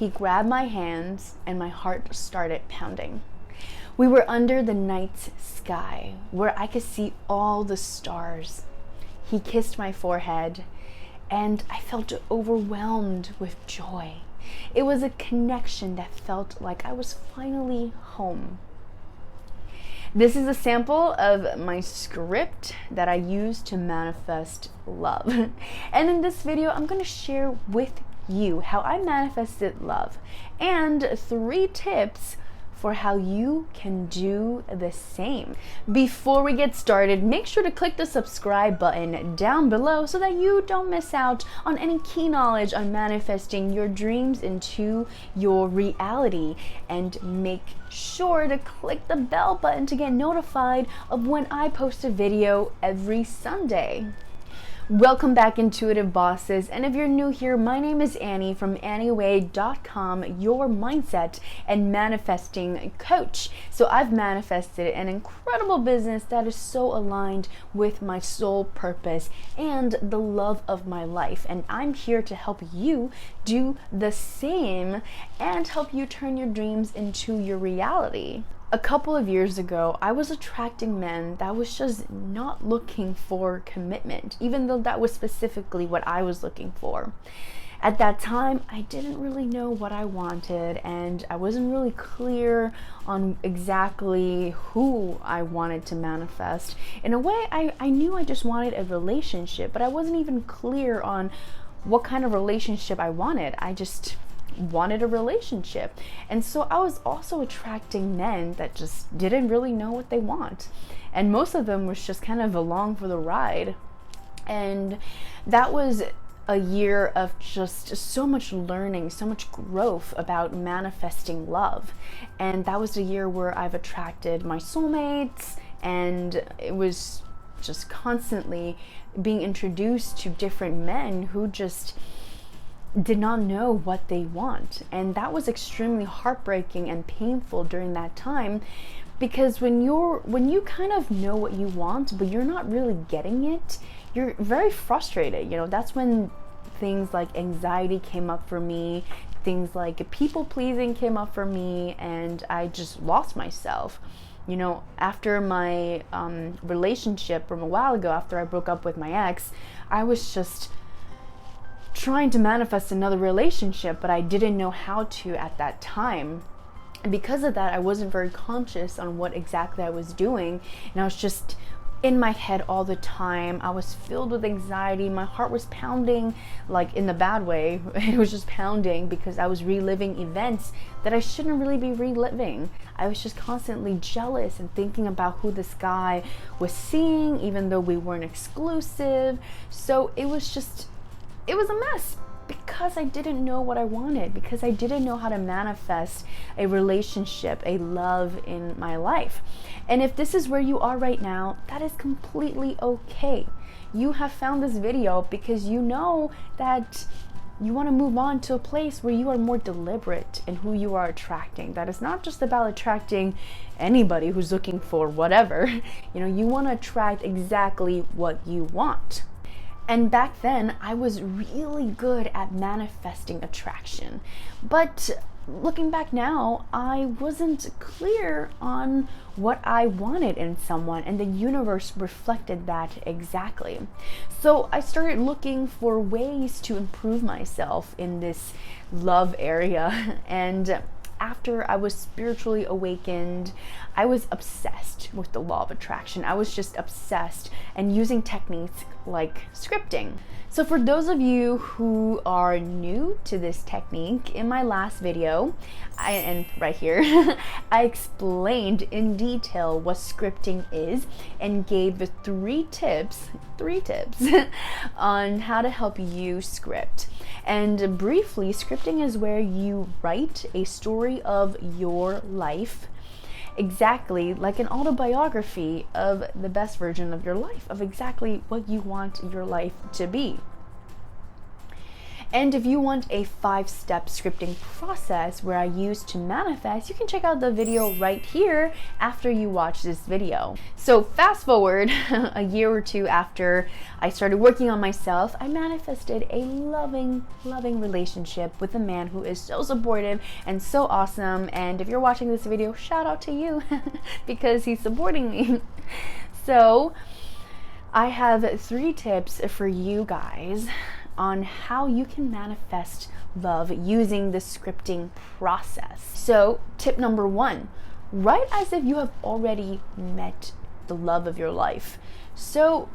He grabbed my hands and my heart started pounding. We were under the night sky where I could see all the stars. He kissed my forehead and I felt overwhelmed with joy. It was a connection that felt like I was finally home. This is a sample of my script that I use to manifest love. And in this video, I'm going to share with you how I manifested love and 3 tips for how you can do the same. Before we get started, make sure to click the subscribe button down below so that you don't miss out on any key knowledge on manifesting your dreams into your reality. And make sure to click the bell button to get notified of when I post a video every Sunday. Welcome back, intuitive bosses, and if you're new here, my name is Annie from AnnieWay.com, your mindset and manifesting coach. So I've manifested an incredible business that is so aligned with my soul purpose and the love of my life, and I'm here to help you do the same and help you turn your dreams into your reality. A couple of years ago, I was attracting men that was just not looking for commitment, even though that was specifically what I was looking for. At that time, I didn't really know what I wanted, and I wasn't really clear on exactly who I wanted to manifest. In a way, I knew I just wanted a relationship, but I wasn't even clear on what kind of relationship I wanted. I just wanted a relationship. And so I was also attracting men that just didn't really know what they want. And most of them was just kind of along for the ride. And that was a year of just so much learning, so much growth about manifesting love. And that was the year where I've attracted my soulmates, and it was just constantly being introduced to different men who just did not know what they want. And that was extremely heartbreaking and painful during that time, because when you kind of know what you want but you're not really getting it, you're very frustrated. That's when things like anxiety came up for me, things like people pleasing came up for me, and I just lost myself. After my relationship from a while ago, after I broke up with my ex, I was just trying to manifest another relationship, but I didn't know how to at that time. And because of that, I wasn't very conscious on what exactly I was doing, and I was just in my head all the time. I was filled with anxiety. My heart was pounding, like in the bad way. It was just pounding because I was reliving events that I shouldn't really be reliving. I was just constantly jealous and thinking about who this guy was seeing, even though we weren't exclusive. So it was a mess, because I didn't know what I wanted, because I didn't know how to manifest a relationship, a love in my life. And if this is where you are right now, that is completely okay. You have found this video because you know that you want to move on to a place where you are more deliberate in who you are attracting. That is not just about attracting anybody who's looking for whatever. You want to attract exactly what you want. And back then, I was really good at manifesting attraction. But looking back now, I wasn't clear on what I wanted in someone, and the universe reflected that exactly. So I started looking for ways to improve myself in this love area. And after I was spiritually awakened, I was obsessed with the law of attraction. I was just obsessed and using techniques like scripting. So for those of you who are new to this technique, in my last video, and right here, I explained in detail what scripting is and gave the 3 tips on how to help you script. And briefly, scripting is where you write a story of your life, exactly like an autobiography of the best version of your life, of exactly what you want your life to be. And if you want a 5-step scripting process where I use to manifest, you can check out the video right here after you watch this video. So fast forward a year or two after I started working on myself, I manifested a loving relationship with a man who is so supportive and so awesome. And if you're watching this video, shout out to you because he's supporting me. So I have 3 tips for you guys on how you can manifest love using the scripting process. So tip number 1, write as if you have already met the love of your life. So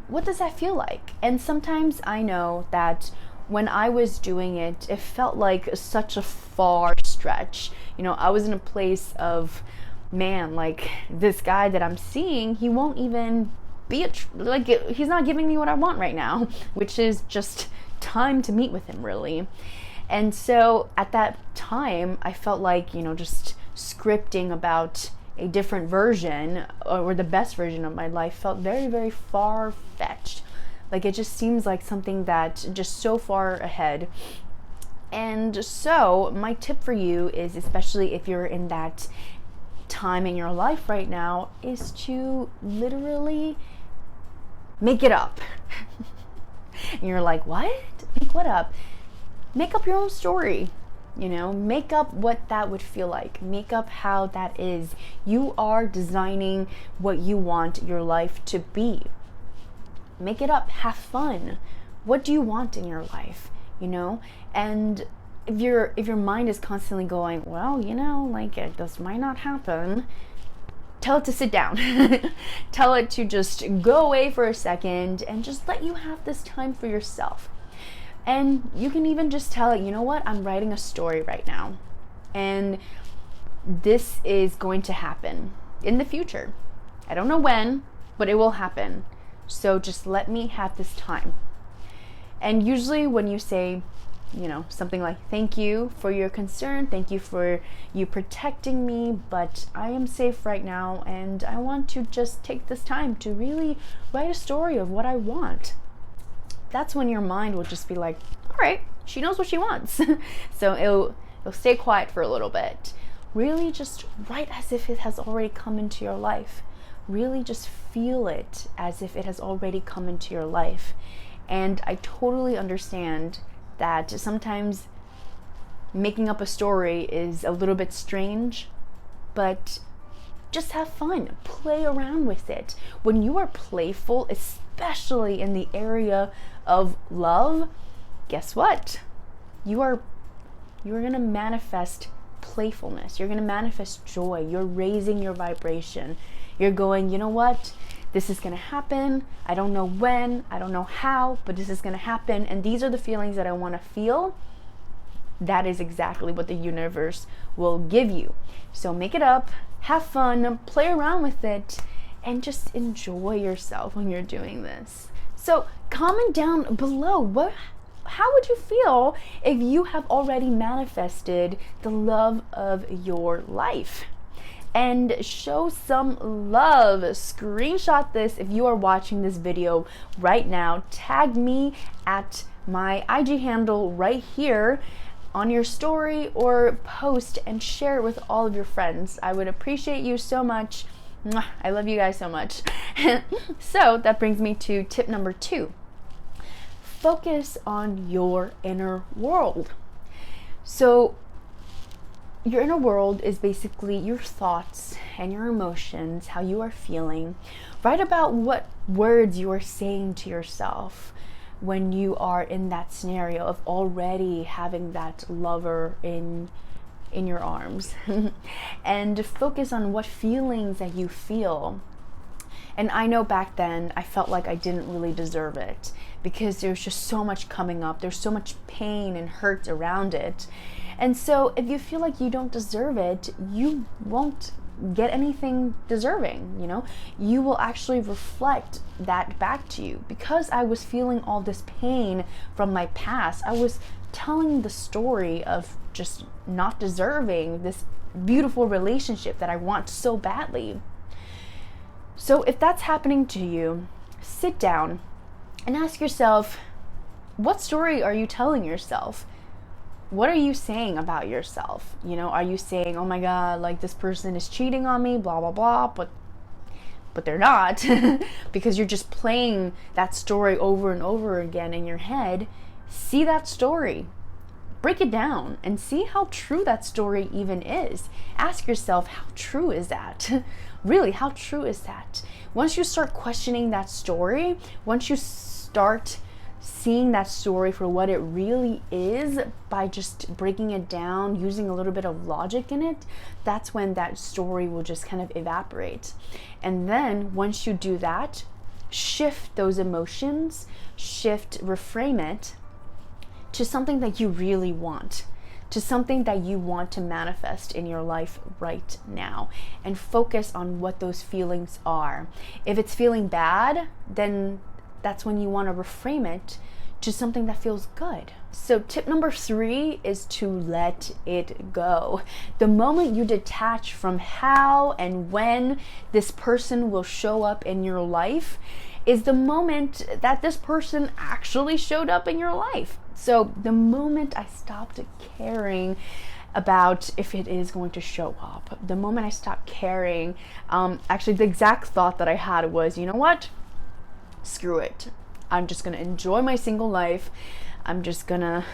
what does that feel like? And sometimes I know that when I was doing it, it felt like such a far stretch. You know, I was in a place of, man, like this guy that I'm seeing, he won't even he's not giving me what I want right now, which is just time to meet with him, really. And so at that time, I felt like, you know, just scripting about a different version or the best version of my life felt very far-fetched. Like it just seems like something that just so far ahead. And so my tip for you is, especially if you're in that time in your life right now, is to literally make it up. And you're like, what? Make what up? Make up your own story. You know, make up what that would feel like. Make up how that is. You are designing what you want your life to be. Make it up. Have fun. What do you want in your life? You know? And if your mind is constantly going, well, you know, like this might not happen, tell it to sit down. Tell it to just go away for a second and just let you have this time for yourself. And you can even just tell it, you know what, I'm writing a story right now. And this is going to happen in the future. I don't know when, but it will happen. So just let me have this time. And usually when you say, you know, something like, thank you for your concern, thank you for you protecting me, but I am safe right now and I want to just take this time to really write a story of what I want. That's when your mind will just be like, all right, she knows what she wants. So it'll stay quiet for a little bit. Really just write as if it has already come into your life. Really just feel it as if it has already come into your life. And I totally understand that sometimes making up a story is a little bit strange, but just have fun. Play around with it. When you are playful, especially in the area of love, guess what? You are gonna manifest playfulness. You're gonna manifest joy. You're raising your vibration. You're going, you know what? This is gonna happen. I don't know when, I don't know how, but this is gonna happen. And these are the feelings that I wanna feel. That is exactly what the universe will give you. So make it up, have fun, play around with it, and just enjoy yourself when you're doing this. So comment down below, how would you feel if you have already manifested the love of your life? And show some love. Screenshot this if you are watching this video right now. Tag me at my IG handle right here on your story or post and share it with all of your friends. I would appreciate you so much. I love you guys so much. So that brings me to tip number 2. Focus on your inner world. So your inner world is basically your thoughts and your emotions, how you are feeling. Write about what words you are saying to yourself when you are in that scenario of already having that lover in your arms. And focus on what feelings that you feel. And I know back then I felt like I didn't really deserve it because there's just so much coming up. There's so much pain and hurt around it. And so if you feel like you don't deserve it, you won't get anything deserving, you know? You will actually reflect that back to you. Because I was feeling all this pain from my past, I was telling the story of just not deserving this beautiful relationship that I want so badly. So if that's happening to you, sit down and ask yourself, what story are you telling yourself? What are you saying about yourself? You know, are you saying, oh my God, like this person is cheating on me, blah, blah, blah, but they're not because you're just playing that story over and over again in your head. See that story, break it down, and see how true that story even is. Ask yourself, how true is that? Really, how true is that? Once you start questioning that story, once you start seeing that story for what it really is by just breaking it down, using a little bit of logic in it, that's when that story will just kind of evaporate. And then once you do that, shift those emotions, reframe it to something that you really want, to something that you want to manifest in your life right now, and focus on what those feelings are. If it's feeling bad, then that's when you want to reframe it to something that feels good. So tip number 3 is to let it go. The moment you detach from how and when this person will show up in your life is the moment that this person actually showed up in your life. So the moment I stopped caring about if it is going to show up, the moment I stopped caring, actually the exact thought that I had was, you know what? Screw it. I'm just gonna enjoy my single life. I'm just gonna,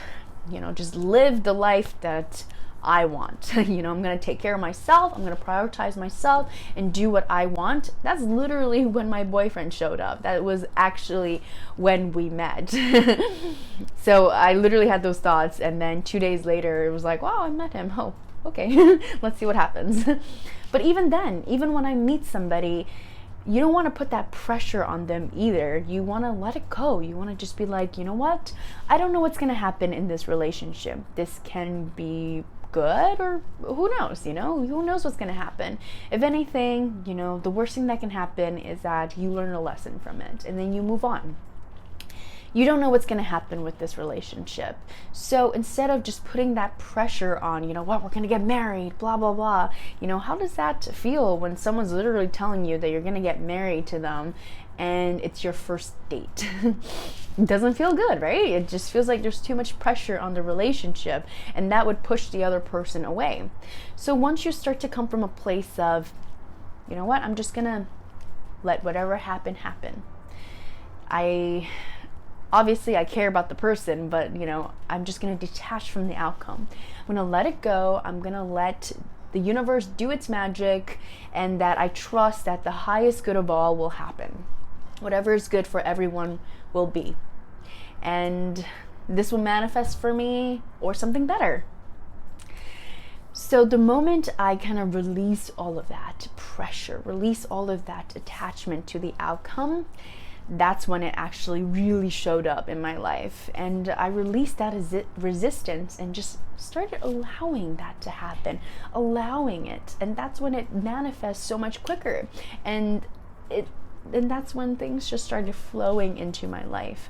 just live the life that I want. I'm gonna take care of myself. I'm gonna prioritize myself and do what I want. That's literally when my boyfriend showed up. That was actually when we met. So I literally had those thoughts, and then 2 days later, it was like, wow, I met him. Oh, okay. Let's see what happens. But even then, even when I meet somebody, you don't want to put that pressure on them either. You want to let it go. You want to just be like, you know what? I don't know what's going to happen in this relationship. This can be good, or who knows, who knows what's going to happen. If anything, the worst thing that can happen is that you learn a lesson from it and then you move on. You don't know what's going to happen with this relationship. So instead of just putting that pressure on, we're going to get married, blah, blah, blah. How does that feel when someone's literally telling you that you're going to get married to them and it's your first date? It doesn't feel good, right? It just feels like there's too much pressure on the relationship, and that would push the other person away. So once you start to come from a place of, you know what, I'm just going to let whatever happen. Obviously, I care about the person, but, I'm just going to detach from the outcome. I'm going to let it go. I'm going to let the universe do its magic, and that I trust that the highest good of all will happen. Whatever is good for everyone will be. And this will manifest for me, or something better. So the moment I kind of release all of that pressure, release all of that attachment to the outcome, that's when it actually really showed up in my life. And I released that resistance and just started allowing that to happen, allowing it. And that's when it manifests so much quicker. And that's when things just started flowing into my life.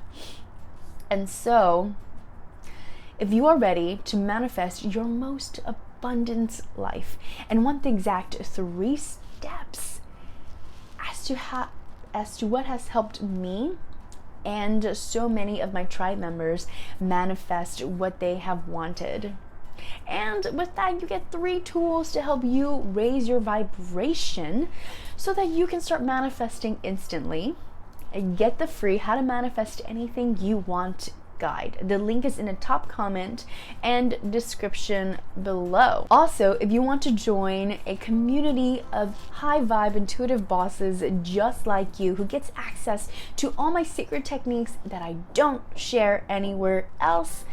And so, if you are ready to manifest your most abundant life and want the exact 3 steps as to what has helped me and so many of my tribe members manifest what they have wanted. And with that, you get 3 tools to help you raise your vibration so that you can start manifesting instantly. And get the free How to Manifest Anything You Want guide. The link is in the top comment and description below. Also, if you want to join a community of high vibe intuitive bosses just like you, who gets access to all my secret techniques that I don't share anywhere else,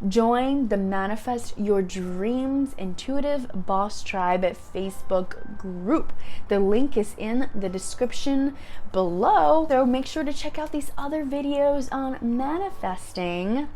join the Manifest Your Dreams Intuitive Boss Tribe Facebook group. The link is in the description below. So make sure to check out these other videos on manifesting.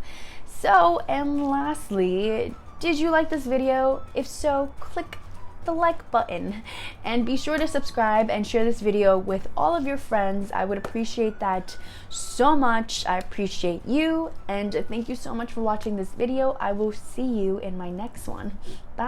So, and lastly, did you like this video? If so, click the like button and be sure to subscribe and share this video with all of your friends. I would appreciate that so much. I appreciate you, and thank you so much for watching this video. I will see you in my next one. Bye.